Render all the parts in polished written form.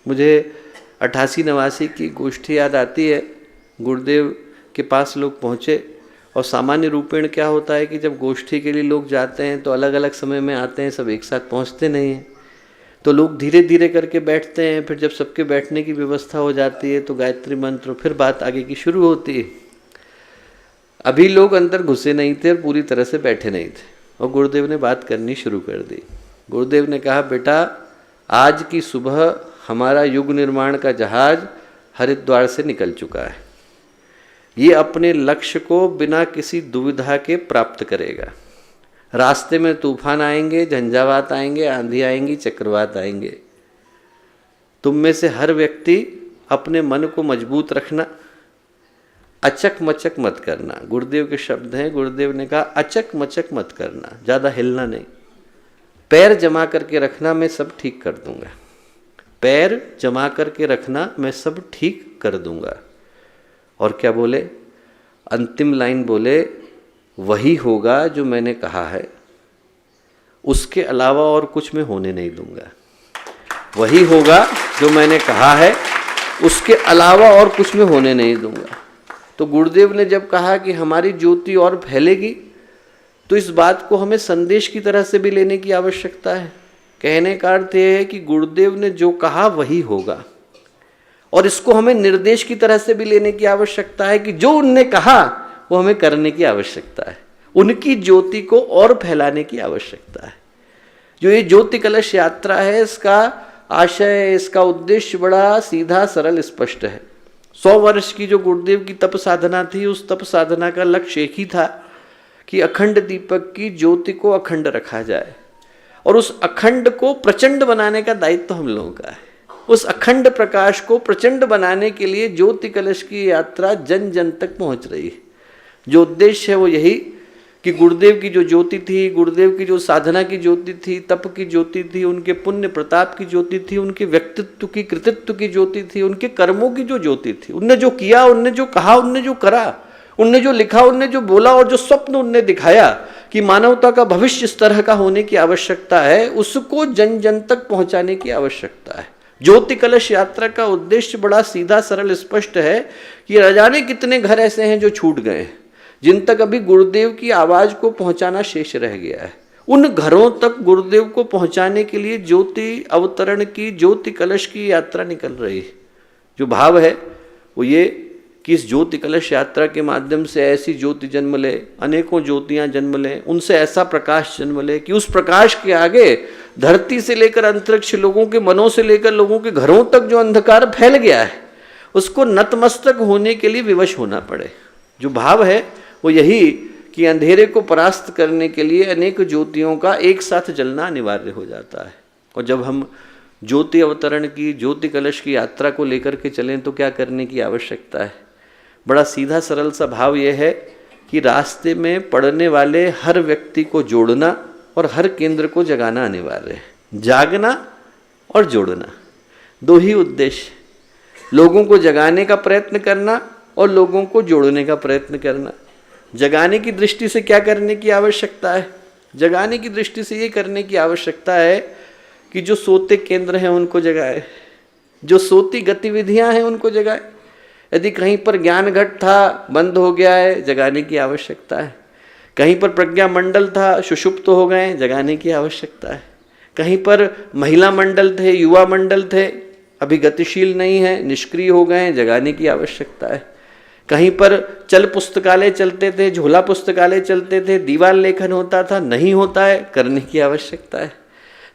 मुझे 88-89 की गोष्ठी याद आती है। गुरुदेव के पास लोग पहुँचे और सामान्य रूपेण क्या होता है कि जब गोष्ठी के लिए लोग जाते हैं तो अलग अलग समय में आते हैं, सब एक साथ पहुँचते नहीं हैं। तो लोग धीरे धीरे करके बैठते हैं, फिर जब सबके बैठने की व्यवस्था हो जाती है तो गायत्री मंत्र, फिर बात आगे की शुरू होती है। अभी लोग अंदर घुसे नहीं थे और पूरी तरह से बैठे नहीं थे और गुरुदेव ने बात करनी शुरू कर दी। गुरुदेव ने कहा, बेटा आज की सुबह हमारा युग निर्माण का जहाज हरिद्वार से निकल चुका है। ये अपने लक्ष्य को बिना किसी दुविधा के प्राप्त करेगा। रास्ते में तूफान आएंगे, झंझावात आएंगे, आंधी आएंगी, चक्रवात आएंगे। तुम में से हर व्यक्ति अपने मन को मजबूत रखना, अचक मचक मत करना। गुरुदेव के शब्द हैं, गुरुदेव ने कहा अचक मचक मत करना, ज़्यादा हिलना नहीं, पैर जमा करके रखना, मैं सब ठीक कर दूंगा। पैर जमा करके रखना, मैं सब ठीक कर दूंगा। और क्या बोले? अंतिम लाइन बोले, वही होगा जो मैंने कहा है, उसके अलावा और कुछ मैं होने नहीं दूंगा। वही होगा जो मैंने कहा है, उसके अलावा और कुछ मैं होने नहीं दूंगा। तो गुरुदेव ने जब कहा कि हमारी ज्योति और फैलेगी, तो इस बात को हमें संदेश की तरह से भी लेने की आवश्यकता है। कहने का अर्थ यह है कि गुरुदेव ने जो कहा वही होगा, और इसको हमें निर्देश की तरह से भी लेने की आवश्यकता है कि जो उनने कहा वो हमें करने की आवश्यकता है। उनकी ज्योति को और फैलाने की आवश्यकता है। जो ये ज्योति कलश यात्रा है, इसका आशय, इसका उद्देश्य बड़ा सीधा, सरल, स्पष्ट है। 100 वर्ष की जो गुरुदेव की तप साधना थी, उस तप साधना का लक्ष्य एक ही था कि अखंड दीपक की ज्योति को अखंड रखा जाए, और उस अखंड को प्रचंड बनाने का दायित्व हम लोगों का है। उस अखंड प्रकाश को प्रचंड बनाने के लिए ज्योति कलश की यात्रा जन जन तक पहुंच रही है। जो उद्देश्य है वो यही कि गुरुदेव की जो ज्योति थी, गुरुदेव की जो साधना की ज्योति थी, तप की ज्योति थी, उनके पुण्य प्रताप की ज्योति थी, उनके व्यक्तित्व की, कृतित्व की ज्योति थी, उनके कर्मों की जो ज्योति थी, उनने जो किया, उनने जो कहा, उनने जो करा, उनने जो लिखा, उनने जो बोला, और जो स्वप्न उनने दिखाया कि मानवता का भविष्य इस तरह का होने की आवश्यकता है, उसको जन जन तक पहुंचाने की आवश्यकता है। ज्योति कलश यात्रा का उद्देश्य बड़ा सीधा, सरल, स्पष्ट है कि न जाने कितने घर ऐसे हैं जो छूट गए हैं, जिन तक अभी गुरुदेव की आवाज को पहुंचाना शेष रह गया है। उन घरों तक गुरुदेव को पहुंचाने के लिए ज्योति अवतरण की, ज्योति कलश की यात्रा निकल रही है। जो भाव है वो ये कि इस ज्योति कलश यात्रा के माध्यम से ऐसी ज्योति जन्म ले, अनेकों ज्योतियां जन्म लें, उनसे ऐसा प्रकाश जन्म ले कि उस प्रकाश के आगे धरती से लेकर अंतरिक्ष, लोगों के मनों से लेकर लोगों के घरों तक जो अंधकार फैल गया है, उसको नतमस्तक होने के लिए विवश होना पड़े। जो भाव है वो यही कि अंधेरे को परास्त करने के लिए अनेक ज्योतियों का एक साथ जलना अनिवार्य हो जाता है। और जब हम ज्योति अवतरण की, ज्योति कलश की यात्रा को लेकर के चलें तो क्या करने की आवश्यकता है? बड़ा सीधा सरल सा भाव यह है कि रास्ते में पड़ने वाले हर व्यक्ति को जोड़ना और हर केंद्र को जगाना अनिवार्य है। जागना और जोड़ना, दो ही उद्देश्य। लोगों को जगाने का प्रयत्न करना और लोगों को जोड़ने का प्रयत्न करना। जगाने की दृष्टि से क्या करने की आवश्यकता है? जगाने की दृष्टि से ये करने की आवश्यकता है कि जो सोते केंद्र हैं उनको जगाए, जो सोती गतिविधियां हैं उनको जगाए। यदि कहीं पर ज्ञान घट था, बंद हो गया है, जगाने की आवश्यकता है। कहीं पर प्रज्ञा मंडल था, सुषुप्त हो गए, जगाने की आवश्यकता है। कहीं पर महिला मंडल थे, युवा मंडल थे, अभी गतिशील नहीं है, निष्क्रिय हो गए, जगाने की आवश्यकता है। कहीं पर चल पुस्तकालय चलते थे, झोला पुस्तकालय चलते थे, दीवार लेखन होता था, नहीं होता है, करने की आवश्यकता है।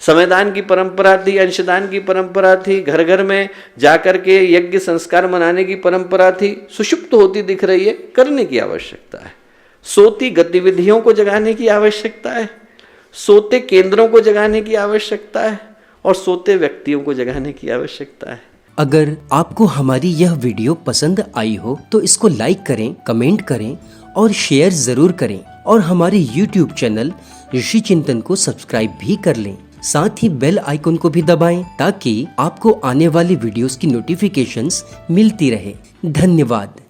समयदान की परंपरा थी, अंशदान की परंपरा थी, घर घर में जाकर के यज्ञ संस्कार मनाने की परंपरा थी, सुषुप्त होती दिख रही है, करने की आवश्यकता है। सोती गतिविधियों को जगाने की आवश्यकता है, सोते केंद्रों को जगाने की आवश्यकता है, और सोते व्यक्तियों को जगाने की आवश्यकता है। अगर आपको हमारी यह वीडियो पसंद आई हो तो इसको लाइक करें, कमेंट करें और शेयर जरूर करें, और हमारे YouTube चैनल ऋषि चिंतन को सब्सक्राइब भी कर लें। साथ ही बेल आइकन को भी दबाएं ताकि आपको आने वाली वीडियोस की नोटिफिकेशंस मिलती रहे। धन्यवाद।